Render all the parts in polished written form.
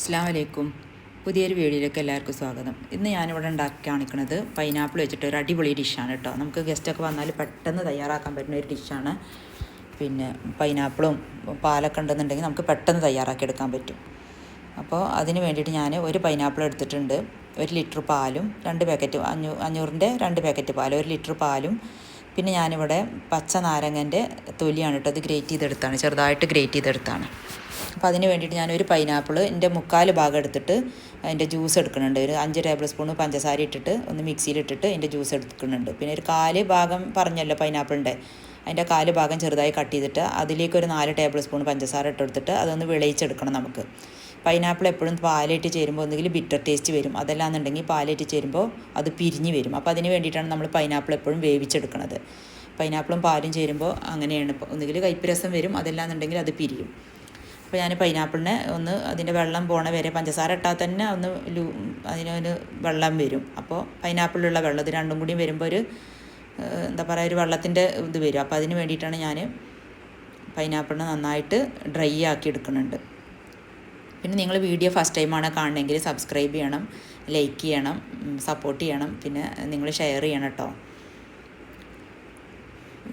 അസ്സലാമു അലൈക്കും. പുതിയൊരു വീഡിയോയിലേക്ക് എല്ലാവർക്കും സ്വാഗതം. ഇന്ന് ഞാനിവിടെ ഉണ്ടാക്കി കാണിക്കുന്നത് പൈനാപ്പിൾ വെച്ചിട്ട് ഒരു അടിപൊളി ഡിഷാണ് കേട്ടോ. നമുക്ക് ഗസ്റ്റൊക്കെ വന്നാൽ പെട്ടെന്ന് തയ്യാറാക്കാൻ പറ്റുന്ന ഒരു ഡിഷാണ്. പിന്നെ പൈനാപ്പിളും പാലൊക്കെ ഉണ്ടെന്നുണ്ടെങ്കിൽ നമുക്ക് പെട്ടെന്ന് തയ്യാറാക്കി എടുക്കാൻ പറ്റും. അപ്പോൾ അതിന് വേണ്ടിയിട്ട് ഞാൻ ഒരു പൈനാപ്പിൾ എടുത്തിട്ടുണ്ട്, 1 ലിറ്റർ പാലും 2 പാക്കറ്റ് 500ൻ്റെ 2 പാക്കറ്റ് പാൽ, 1 ലിറ്റർ പാലും. പിന്നെ ഞാനിവിടെ പച്ച നാരങ്ങൻ്റെ തൊലിയാണ് കേട്ടോ, അത് ഗ്രേറ്റ് ചെയ്തെടുത്താണ്, ചെറുതായിട്ട് ഗ്രേറ്റ് ചെയ്തെടുത്താണ്. അപ്പോൾ അതിന് വേണ്ടിയിട്ട് ഞാനൊരു പൈനാപ്പിൾ എൻ്റെ 3/4 ഭാഗം എടുത്തിട്ട് അതിൻ്റെ ജ്യൂസ് എടുക്കുന്നുണ്ട്. ഒരു 5 ടേബിൾ സ്പൂൺ പഞ്ചസാര ഇട്ടിട്ട് ഒന്ന് മിക്സിയിലിട്ടിട്ട് അതിൻ്റെ ജ്യൂസ് എടുക്കുന്നുണ്ട്. പിന്നെ ഒരു 1/4 ഭാഗം പറഞ്ഞല്ലോ പൈനാപ്പിളിൻ്റെ, അതിൻ്റെ 1/4 ഭാഗം ചെറുതായി കട്ട് ചെയ്തിട്ട് അതിലേക്ക് ഒരു 4 ടേബിൾ സ്പൂൺ പഞ്ചസാര ഇട്ടെടുത്തിട്ട് അതൊന്ന് വിളയിച്ചെടുക്കണം നമുക്ക്. പൈനാപ്പിൾ എപ്പോഴും പാലേറ്റ് ചേരുമ്പോൾ ഒന്നുകിൽ ബിറ്റർ ടേസ്റ്റ് വരും, അതല്ലാന്നുണ്ടെങ്കിൽ പാലേറ്റ് ചേരുമ്പോൾ അത് പിരിഞ്ഞ് വരും. അപ്പോൾ അതിന് വേണ്ടിയിട്ടാണ് നമ്മൾ പൈനാപ്പിൾ എപ്പോഴും വേവിച്ചെടുക്കുന്നത്. പൈനാപ്പിളും പാലും ചേരുമ്പോൾ അങ്ങനെയാണ്, ഒന്നുകിൽ കയ്പ്പ് രസം വരും, അതല്ലാന്നുണ്ടെങ്കിൽ അത് പിരിയും. അപ്പോൾ ഞാൻ പൈനാപ്പിളിനെ ഒന്ന് അതിൻ്റെ വെള്ളം പോണ വരെ, പഞ്ചസാര ഇട്ടാൽ തന്നെ ഒന്ന് അതിനൊരു വെള്ളം വരും. അപ്പോൾ പൈനാപ്പിളിലുള്ള വെള്ളം ഇത് രണ്ടും കൂടി വരുമ്പോൾ ഒരു എന്താ പറയുക, ഒരു വെള്ളത്തിൻ്റെ ഇത് വരും. അപ്പോൾ അതിന് വേണ്ടിയിട്ടാണ് ഞാൻ പൈനാപ്പിളിനെ നന്നായിട്ട് ഡ്രൈ ആക്കി എടുക്കുന്നുണ്ട്. പിന്നെ നിങ്ങൾ വീഡിയോ ഫസ്റ്റ് ടൈമാണ് കാണണമെങ്കിൽ സബ്സ്ക്രൈബ് ചെയ്യണം, ലൈക്ക് ചെയ്യണം, സപ്പോർട്ട് ചെയ്യണം, പിന്നെ നിങ്ങൾ ഷെയർ ചെയ്യണം കേട്ടോ.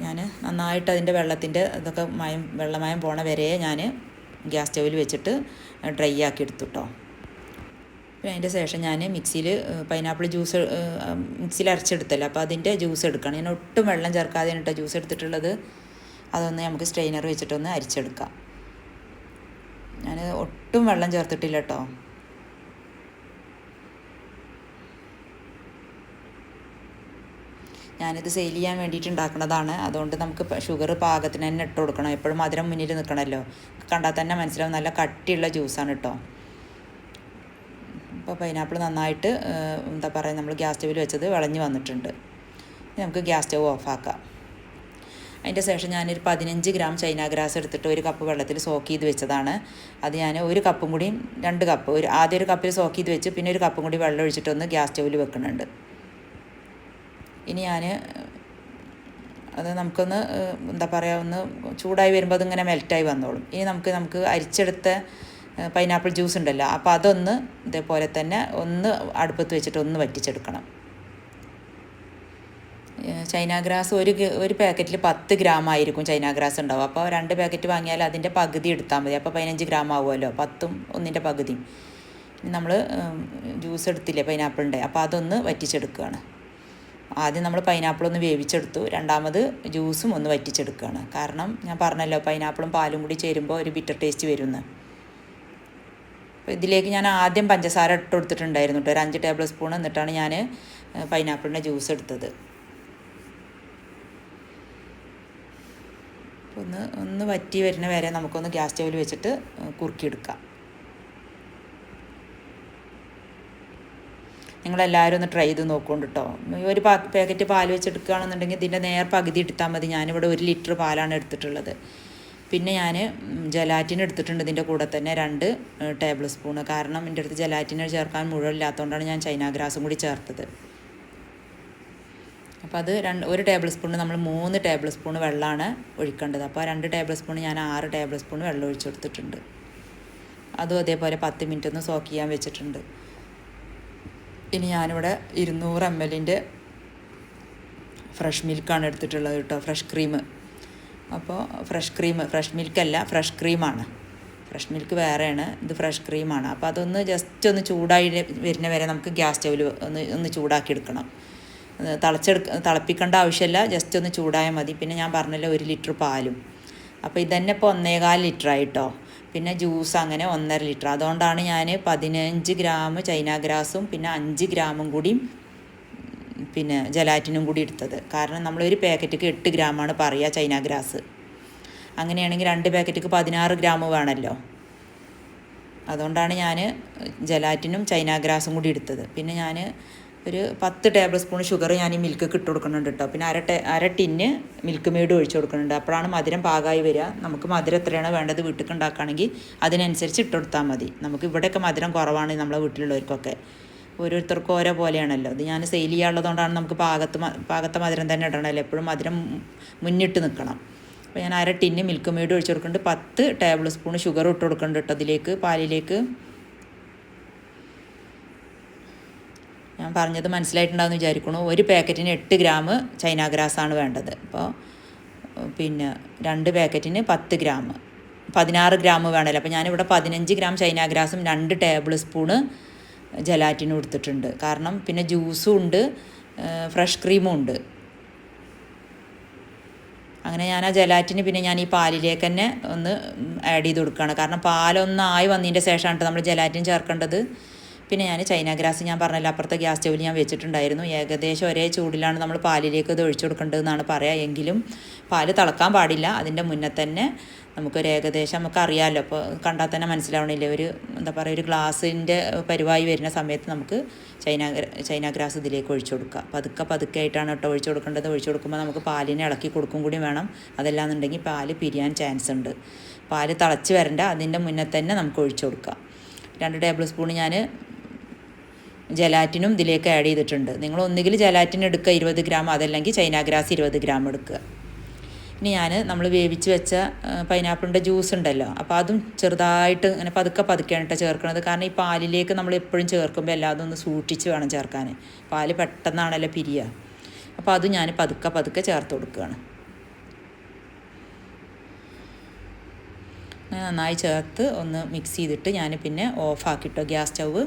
ഞാൻ നന്നായിട്ട് അതിൻ്റെ വെള്ളത്തിൻ്റെ ഇതൊക്കെ വെള്ളമയം പോണ വരെ ഞാൻ ഗ്യാസ് സ്റ്റൗവിൽ വെച്ചിട്ട് ഡ്രൈ ആക്കി എടുത്തു കേട്ടോ. പിന്നെ അതിൻ്റെ ശേഷം ഞാൻ മിക്സിയിൽ പൈനാപ്പിൾ ജ്യൂസ് മിക്സിയിൽ അരച്ചെടുത്തല്ലോ, അപ്പോൾ അതിൻ്റെ ജ്യൂസ് എടുക്കണം. ഞാൻ ഒട്ടും വെള്ളം ചേർക്കാതെയാണ് കേട്ടോ ജ്യൂസ് എടുത്തിട്ടുള്ളത്. അതൊന്ന് നമുക്ക് സ്ട്രെയിനർ വെച്ചിട്ടൊന്ന് അരിച്ചെടുക്കാം. ഞാൻ ഒട്ടും വെള്ളം ചേർത്തിട്ടില്ല കേട്ടോ. ഞാനിത് സെയിൽ ചെയ്യാൻ വേണ്ടിയിട്ട് ഉണ്ടാക്കുന്നതാണ്, അതുകൊണ്ട് നമുക്ക് ഷുഗർ പാകത്തിന് തന്നെ ഇട്ട് കൊടുക്കണം. എപ്പോഴും മധുരം മുന്നിൽ നിൽക്കണമല്ലോ. കണ്ടാൽ തന്നെ മനസ്സിലാവും നല്ല കട്ടിയുള്ള ജ്യൂസാണ് കേട്ടോ. അപ്പോൾ പൈനാപ്പിൾ നന്നായിട്ട് എന്താ പറയുക, നമ്മൾ ഗ്യാസ് സ്റ്റൗവിൽ വെച്ചത് വിളഞ്ഞ് വന്നിട്ടുണ്ട്. നമുക്ക് ഗ്യാസ് സ്റ്റൗ ഓഫാക്കാം. അതിൻ്റെ ശേഷം ഞാനൊരു 15 ഗ്രാം ചൈന ഗ്രാസ് എടുത്തിട്ട് 1 കപ്പ് വെള്ളത്തിൽ സോക്ക് ചെയ്ത് വെച്ചതാണ്. അത് ഞാൻ 1 കപ്പും കൂടി 2 കപ്പ്, ആദ്യം 1 കപ്പിൽ സോക്ക് ചെയ്ത് വെച്ച് പിന്നെ 1 കപ്പും കൂടി വെള്ളം ഒഴിച്ചിട്ടൊന്ന് ഗ്യാസ് സ്റ്റൗവിൽ വെക്കുന്നുണ്ട്. ഇനി ഞാൻ അത് നമുക്കൊന്ന് എന്താ പറയുക, ഒന്ന് ചൂടായി വരുമ്പോൾ അതിങ്ങനെ മെൽറ്റായി വന്നോളും. ഇനി നമുക്ക് അരിച്ചെടുത്ത പൈനാപ്പിൾ ജ്യൂസ് ഉണ്ടല്ലോ, അപ്പോൾ അതൊന്ന് ഇതേപോലെ തന്നെ ഒന്ന് അടുപ്പത്ത് വെച്ചിട്ട് ഒന്ന് വറ്റിച്ചെടുക്കണം. ചൈന ഗ്രാസ് ഒരു പാക്കറ്റിൽ 10 ഗ്രാം ആയിരിക്കും ചൈന ഗ്രാസ് ഉണ്ടാവും. അപ്പോൾ 2 പാക്കറ്റ് വാങ്ങിയാൽ അതിൻ്റെ പകുതി എടുത്താൽ മതി. അപ്പോൾ 15 ഗ്രാം ആവുമല്ലോ, 10ഉം 1ൻ്റെ പകുതിയും. നമ്മൾ ജ്യൂസ് എടുത്തില്ലേ പൈനാപ്പിളിൻ്റെ, അപ്പോൾ അതൊന്ന് വറ്റിച്ചെടുക്കുകയാണ്. ആദ്യം നമ്മൾ പൈനാപ്പിളൊന്ന് വേവിച്ചെടുത്തു, രണ്ടാമത് ജ്യൂസും ഒന്ന് വറ്റിച്ചെടുക്കുകയാണ്. കാരണം ഞാൻ പറഞ്ഞല്ലോ പൈനാപ്പിളും പാലും കൂടി ചേരുമ്പോൾ ഒരു ബിറ്റർ ടേസ്റ്റ് വരുമെന്ന്. അപ്പോൾ ഇതിലേക്ക് ഞാൻ ആദ്യം പഞ്ചസാര ഇട്ട് കൊടുത്തിട്ടുണ്ടായിരുന്നു കേട്ടോ, ഒരു 5 ടേബിൾ സ്പൂൺ. എന്നിട്ടാണ് ഞാൻ പൈനാപ്പിളിൻ്റെ ജ്യൂസ് എടുത്തത്. ഒന്ന് വറ്റി വരുന്ന വരെ നമുക്കൊന്ന് ഗ്യാസ് സ്റ്റൗവിൽ വെച്ചിട്ട് കുറുക്കിയെടുക്കാം. നിങ്ങളെല്ലാവരും ഒന്ന് ട്രൈ ചെയ്ത് നോക്കുകൊണ്ട് കേട്ടോ. ഒരു പാക്കറ്റ് പാൽ വെച്ചെടുക്കുകയാണെന്നുണ്ടെങ്കിൽ ഇതിൻ്റെ പകുതി എടുത്താൽ മതി. ഞാനിവിടെ 1 ലിറ്റർ പാലാണ് എടുത്തിട്ടുള്ളത്. പിന്നെ ഞാൻ ജലാറ്റിൻ എടുത്തിട്ടുണ്ട് ഇതിൻ്റെ കൂടെ തന്നെ 2 ടേബിൾ സ്പൂണ്. കാരണം എൻ്റെ അടുത്ത് ജലാറ്റിന് ചേർക്കാൻ മുഴുവനില്ലാത്തതുകൊണ്ടാണ് ഞാൻ ചൈന ഗ്രാസും കൂടി ചേർത്തത്. അപ്പോൾ അത് 1 ടേബിൾ സ്പൂണിന് നമ്മൾ 3 ടേബിൾ സ്പൂൺ വെള്ളമാണ് ഒഴിക്കേണ്ടത്. അപ്പോൾ 2 ടേബിൾ സ്പൂൺ ഞാൻ 6 ടേബിൾ സ്പൂൺ വെള്ളം ഒഴിച്ചു കൊടുത്തിട്ടുണ്ട്. അതും അതേപോലെ 10 മിനിറ്റ് ഒന്ന് സോക്ക് ചെയ്യാൻ വെച്ചിട്ടുണ്ട്. ഇനി ഞാനിവിടെ 200 ml ഫ്രഷ് മിൽക്കാണ് എടുത്തിട്ടുള്ളത് കേട്ടോ, ഫ്രഷ് ക്രീം. അപ്പോൾ ഫ്രഷ് മിൽക്കല്ല, ഫ്രഷ് ക്രീമാണ്. ഫ്രഷ് മിൽക്ക് വേറെയാണ്, ഇത് ഫ്രഷ് ക്രീമാണ്. അപ്പോൾ അതൊന്ന് ജസ്റ്റ് ഒന്ന് ചൂടായി വരുന്ന വരെ നമുക്ക് ഗ്യാസ് സ്റ്റൗവിൽ ഒന്ന് ചൂടാക്കി എടുക്കണം. തിളപ്പിക്കേണ്ട ആവശ്യമില്ല, ജസ്റ്റ് ഒന്ന് ചൂടായാൽ മതി. പിന്നെ ഞാൻ പറഞ്ഞല്ലോ 1 ലിറ്റർ പാലും. അപ്പോൾ ഇതന്നെ ഇപ്പോൾ 1.25 ലിറ്റർ ആയിട്ടോ. പിന്നെ ജ്യൂസ് അങ്ങനെ 1.5 ലിറ്റർ. അതുകൊണ്ടാണ് ഞാൻ 15 ഗ്രാം ചൈന ഗ്രാസും പിന്നെ 5 ഗ്രാമും കൂടി പിന്നെ ജലാറ്റിനും കൂടി എടുത്തത്. കാരണം നമ്മളൊരു പാക്കറ്റിക്ക് 8 ഗ്രാമാണ് പറയുക ചൈന ഗ്രാസ്. അങ്ങനെയാണെങ്കിൽ 2 പാക്കറ്റിക്ക് 16 ഗ്രാം വേണമല്ലോ. അതുകൊണ്ടാണ് ഞാൻ ജലാറ്റിനും ചൈന ഗ്രാസും കൂടി എടുത്തത്. പിന്നെ ഞാൻ ഒരു 10 ടേബിൾ സ്പൂൺ ഷുഗർ ഞാൻ ഈ മിൽക്ക് ഇട്ട് കൊടുക്കുന്നുണ്ട് കേട്ടോ. പിന്നെ അര ടിന്ന് മിൽക്ക് മെയ്ഡ് ഒഴിച്ച് കൊടുക്കുന്നുണ്ട്. അപ്പോഴാണ് മധുരം പാകമായി വരിക. നമുക്ക് മധുരം എത്രയാണ് വേണ്ടത് വീട്ടിൽ ഉണ്ടാക്കുകയാണെങ്കിൽ അതിനനുസരിച്ച് ഇട്ട് കൊടുത്താൽ മതി. നമുക്ക് ഇവിടെയൊക്കെ മധുരം കുറവാണ് നമ്മളെ വീട്ടിലുള്ളവർക്കൊക്കെ. ഓരോരുത്തർക്കും ഓരോ പോലെയാണല്ലോ. ഇത് ഞാൻ സെയിൽ ചെയ്യാനുള്ളതുകൊണ്ടാണ് നമുക്ക് പാകത്തെ മധുരം തന്നെ ഇടണമല്ലോ. എപ്പോഴും മധുരം മുന്നിട്ട് നിൽക്കണം. അപ്പോൾ ഞാൻ അര ടിന്ന് മിൽക്ക് മെയ്ഡ് ഒഴിച്ച് കൊടുക്കുന്നുണ്ട്. 10 ടേബിൾ സ്പൂൺ ഷുഗർ ഇട്ട് കൊടുക്കുന്നുണ്ട് കേട്ടോ ഇതിലേക്ക്, പാലിലേക്ക്. ഞാൻ പറഞ്ഞത് മനസ്സിലായിട്ടുണ്ടാകുമെന്ന് വിചാരിക്കണു. ഒരു പാക്കറ്റിന് 8 ഗ്രാം ചൈന ഗ്രാസാണ് വേണ്ടത്. അപ്പോൾ പിന്നെ 2 പാക്കറ്റിന് 10 ഗ്രാം 16 ഗ്രാം വേണമല്ലോ. അപ്പോൾ ഞാനിവിടെ 15 ഗ്രാം ചൈന ഗ്രാസും 2 ടേബിൾ സ്പൂണ് ജലാറ്റിനും എടുത്തിട്ടുണ്ട്. കാരണം പിന്നെ ജ്യൂസും ഉണ്ട്, ഫ്രഷ് ക്രീമും ഉണ്ട്. അങ്ങനെ ഞാൻ ആ ജലാറ്റിന് പിന്നെ ഞാൻ ഈ പാലിലേക്ക് തന്നെ ഒന്ന് ആഡ് ചെയ്ത് കൊടുക്കുകയാണ്. കാരണം പാലൊന്നായി വന്നതിൻ്റെ ശേഷമാണ് നമ്മൾ ജലാറ്റിൻ ചേർക്കേണ്ടത്. പിന്നെ ഞാൻ ചൈന ഗ്രാസ് ഞാൻ പറഞ്ഞല്ലോ അപ്പുറത്തെ ഗ്യാസ് സ്റ്റൗവിൽ ഞാൻ വെച്ചിട്ടുണ്ടായിരുന്നു. ഏകദേശം ഒരേ ചൂടിലാണ് നമ്മൾ പാലിലേക്ക് ഇത് ഒഴിച്ചു കൊടുക്കേണ്ടതെന്നാണ് പറയുക. എങ്കിലും പാല് തിളക്കാൻ പാടില്ല. അതിൻ്റെ മുന്നേ തന്നെ നമുക്കൊരു ഏകദേശം നമുക്കറിയാമല്ലോ, അപ്പോൾ കണ്ടാൽ തന്നെ മനസ്സിലാവണില്ലേ, ഒരു എന്താ പറയുക, ഒരു ഗ്ലാസിൻ്റെ പരിവായി വരുന്ന സമയത്ത് നമുക്ക് ചൈന ഗ്രാസ് ഇതിലേക്ക് ഒഴിച്ചു കൊടുക്കുക. പതുക്കെ ആയിട്ടാണ് കേട്ടോ ഒഴിച്ചു കൊടുക്കേണ്ടത്. ഒഴിച്ചു കൊടുക്കുമ്പോൾ നമുക്ക് പാലിനെ ഇളക്കി കൊടുക്കും കൂടി വേണം. അതല്ലാന്നുണ്ടെങ്കിൽ പാല് പിരിയാൻ ചാൻസ് ഉണ്ട്. പാല് തിളച്ച് വരണ്ട, അതിൻ്റെ മുന്നേ തന്നെ നമുക്ക് ഒഴിച്ചു കൊടുക്കാം. 2 ടേബിൾ സ്പൂൺ ഞാൻ ജലാറ്റിനും ഇതിലേക്ക് ആഡ് ചെയ്തിട്ടുണ്ട്. നിങ്ങൾ ഒന്നുകിൽ ജലാറ്റിൻ എടുക്കുക 20 ഗ്രാം, അതല്ലെങ്കിൽ ചൈന ഗ്രാസ് 20 ഗ്രാം എടുക്കുക. ഇനി നമ്മൾ വേവിച്ച് വെച്ച പൈനാപ്പിളിൻ്റെ ജ്യൂസ് ഉണ്ടല്ലോ, അപ്പോൾ അതും ചെറുതായിട്ട് ഇങ്ങനെ പതുക്കെയാണ് കേട്ടോ ചേർക്കുന്നത്. കാരണം ഈ പാലിലേക്ക് നമ്മൾ എപ്പോഴും ചേർക്കുമ്പോൾ എല്ലാതും ഒന്ന് സൂക്ഷിച്ച് വേണം ചേർക്കാൻ. പാല് പെട്ടെന്നാണല്ലോ പിരിയുക. അപ്പോൾ അത് ഞാൻ പതുക്കെ ചേർത്ത് കൊടുക്കുകയാണ്. നന്നായി ചേർത്ത് ഒന്ന് മിക്സ് ചെയ്തിട്ട് ഞാൻ പിന്നെ ഓഫാക്കിട്ടോ ഗ്യാസ് സ്റ്റൗവ്.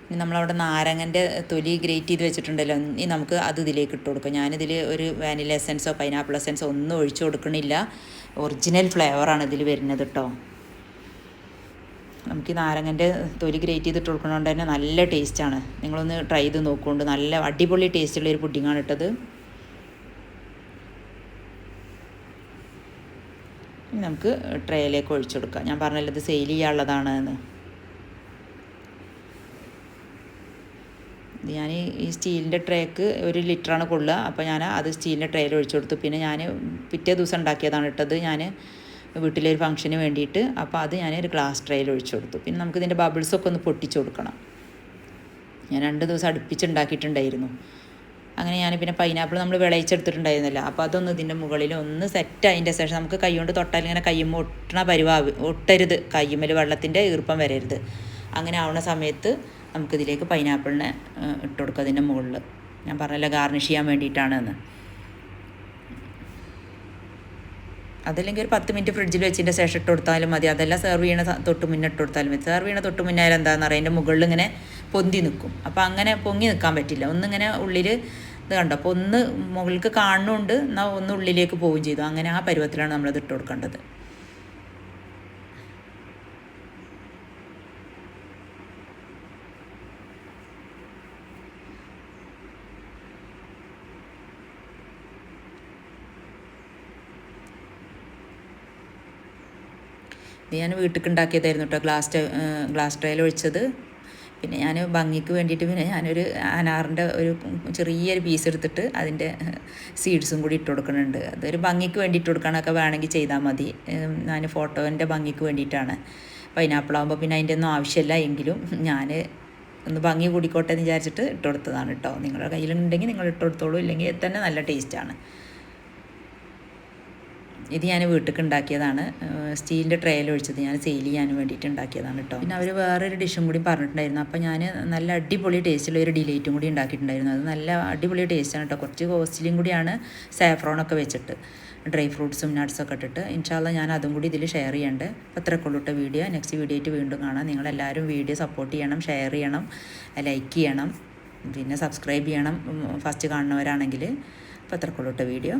ഇനി നമ്മളവിടെ നാരങ്ങൻ്റെ തൊലി ഗ്രേറ്റ് ചെയ്ത് വെച്ചിട്ടുണ്ടല്ലോ, ഇനി നമുക്ക് അത് ഇതിലേക്ക് ഇട്ട് കൊടുക്കാം. ഞാനിതിൽ ഒരു വാനില എസൻസോ പൈനാപ്പിൾ എസൻസോ ഒന്നും ഒഴിച്ചു കൊടുക്കണില്ല. ഒറിജിനൽ ഫ്ലേവറാണ് ഇതിൽ വരുന്നത് കേട്ടോ. നമുക്ക് ഈ നാരങ്ങൻ്റെ തൊലി ഗ്രേറ്റ് ചെയ്തിട്ട് കൊടുക്കുന്നതുകൊണ്ട് തന്നെ നല്ല ടേസ്റ്റാണ്. നിങ്ങളൊന്ന് ട്രൈ ചെയ്ത് നോക്കുകൊണ്ട് നല്ല അടിപൊളി ടേസ്റ്റുള്ളൊരു പുഡിങ്ങാണ് ഇട്ടത്. നമുക്ക് ട്രേയിലേക്ക് ഒഴിച്ചു കൊടുക്കാം. ഞാൻ പറഞ്ഞല്ലോ ഇത് സെയിൽ ചെയ്യാനുള്ളതാണ് എന്ന്. ഞാൻ ഈ സ്റ്റീലിൻ്റെ ട്രേക്ക് 1 ലിറ്ററാണ് കൊള്ളുക. അപ്പോൾ ഞാൻ അത് സ്റ്റീലിൻ്റെ ട്രേയിൽ ഒഴിച്ചു കൊടുത്തു. പിന്നെ ഞാൻ പിറ്റേ ദിവസം ഉണ്ടാക്കിയതാണ് ഇട്ടത്, ഞാൻ വീട്ടിലൊരു ഫംഗ്ഷന് വേണ്ടിയിട്ട്. അപ്പോൾ അത് ഞാൻ ഒരു ഗ്ലാസ് ട്രേയിൽ ഒഴിച്ചു കൊടുത്തു. പിന്നെ നമുക്കിതിൻ്റെ ബബിൾസൊക്കെ ഒന്ന് പൊട്ടിച്ച് കൊടുക്കണം. ഞാൻ 2 ദിവസം അടുപ്പിച്ചുണ്ടാക്കിയിട്ടുണ്ടായിരുന്നു. അങ്ങനെ ഞാൻ പിന്നെ പൈനാപ്പിൾ നമ്മൾ വിളയിച്ചെടുത്തിട്ടുണ്ടായിരുന്നില്ല, അപ്പോൾ അതൊന്ന് ഇതിൻ്റെ മുകളിൽ ഒന്ന് സെറ്റ് ആയതിൻ്റെ ശേഷം നമുക്ക് കൈ കൊണ്ട് തൊട്ടാൽ ഇങ്ങനെ കയ്യുമ്പോൾ ഒട്ടരുത്, കയ്യുമ്മൽ വെള്ളത്തിൻ്റെ ഈർപ്പം വരരുത്. അങ്ങനെ ആവുന്ന സമയത്ത് നമുക്കിതിലേക്ക് പൈനാപ്പിളിനെ ഇട്ട് കൊടുക്കുക അതിൻ്റെ മുകളിൽ. ഞാൻ പറഞ്ഞല്ലോ ഗാർണിഷ് ചെയ്യാൻ വേണ്ടിയിട്ടാണെന്ന്. അതല്ലെങ്കിൽ ഒരു 10 മിനിറ്റ് ഫ്രിഡ്ജിൽ വെച്ചതിൻ്റെ ശേഷം ഇട്ട് കൊടുത്താലും മതി. അതെല്ലാം സെർവ് ചെയ്യണ തൊട്ട് മുന്നേ ഇട്ട് കൊടുത്താലും മതി. സെർവ് ചെയ്യണ തൊട്ട് മുന്നേ എന്താണെന്ന് അറിയാം, അതിൻ്റെ മുകളിൽ ഇങ്ങനെ പൊന്തി നിൽക്കും. അപ്പോൾ അങ്ങനെ പൊങ്ങി നിൽക്കാൻ പറ്റില്ല. ഒന്നിങ്ങനെ ഉള്ളിൽ ഇത് കണ്ടോ, അപ്പോൾ ഒന്ന് മുകളിലേക്ക് കാണുന്നുണ്ട്, എന്നാൽ ഒന്ന് ഉള്ളിലേക്ക് പോവുകയും ചെയ്തു. അങ്ങനെ ആ പരുവത്തിലാണ് നമ്മളത് ഇട്ട് കൊടുക്കേണ്ടത്. ഇത് ഞാൻ വീട്ടിലേക്ക് ഉണ്ടാക്കിയതായിരുന്നു കേട്ടോ, ഗ്ലാസ് ട്രേയിൽ ഒഴിച്ചത്. പിന്നെ ഞാൻ ഭംഗിക്ക് വേണ്ടിയിട്ട് പിന്നെ ഞാനൊരു അനാറിൻ്റെ ഒരു ചെറിയൊരു പീസ് എടുത്തിട്ട് അതിൻ്റെ സീഡ്സും കൂടി ഇട്ട് കൊടുക്കുന്നുണ്ട്. അതൊരു ഭംഗിക്ക് വേണ്ടി ഇട്ട് കൊടുക്കണമൊക്കെ വേണമെങ്കിൽ ചെയ്താൽ മതി. ഞാൻ ഫോട്ടോൻ്റെ ഭംഗിക്ക് വേണ്ടിയിട്ടാണ്. പൈനാപ്പിളാകുമ്പോൾ പിന്നെ അതിൻ്റെ ഒന്നും ആവശ്യമില്ല, എങ്കിലും ഞാൻ ഒന്ന് ഭംഗി കൂടിക്കോട്ടെ എന്ന് വിചാരിച്ചിട്ട് ഇട്ട് കൊടുത്തതാണ് കേട്ടോ. നിങ്ങളുടെ കയ്യിലുണ്ടെങ്കിൽ നിങ്ങൾ ഇട്ട് കൊടുത്തോളൂ, ഇല്ലെങ്കിൽ തന്നെ നല്ല ടേസ്റ്റാണ്. ഇത് ഞാൻ വീട്ടിലേക്ക് ഉണ്ടാക്കിയതാണ്, സ്റ്റീലിൻ്റെ ട്രേയിൽ ഒഴിച്ചത്. ഞാൻ സെയിൽ ചെയ്യാൻ വേണ്ടിയിട്ട് ഉണ്ടാക്കിയതാണ് കേട്ടോ. പിന്നെ അവർ വേറൊരു ഡിഷും കൂടി പറഞ്ഞിട്ടുണ്ടായിരുന്നു. അപ്പോൾ ഞാൻ നല്ല അടിപൊളി ടേസ്റ്റുള്ള ഒരു ഡിലൈറ്റും കൂടി ഉണ്ടാക്കിയിട്ടുണ്ടായിരുന്നു. അത് നല്ല അടിപൊളി ടേസ്റ്റാണ് കേട്ടോ. കുറച്ച് കോസ്റ്റ്ലിയും കൂടിയാണ്, സാഫ്രോണൊക്കെ വെച്ചിട്ട് ഡ്രൈ ഫ്രൂട്ട്സും നട്ട്സൊക്കെ ഇട്ടിട്ട്. ഇൻഷാല്ല ഞാൻ അതും കൂടി ഇതിൽ ഷെയർ ചെയ്യേണ്ടത്. അപ്പോൾ അത്രയ്ക്കുള്ളൂ കേട്ടോ വീഡിയോ. നെക്സ്റ്റ് വീഡിയോ ആയിട്ട് വീണ്ടും കാണാം. നിങ്ങളെല്ലാവരും വീഡിയോ സപ്പോർട്ട് ചെയ്യണം, ഷെയർ ചെയ്യണം, ലൈക്ക് ചെയ്യണം, പിന്നെ സബ്സ്ക്രൈബ് ചെയ്യണം ഫസ്റ്റ് കാണുന്നവരാണെങ്കിൽ. അപ്പോൾ അത്രയ്ക്കുള്ളൂ കേട്ടോ വീഡിയോ.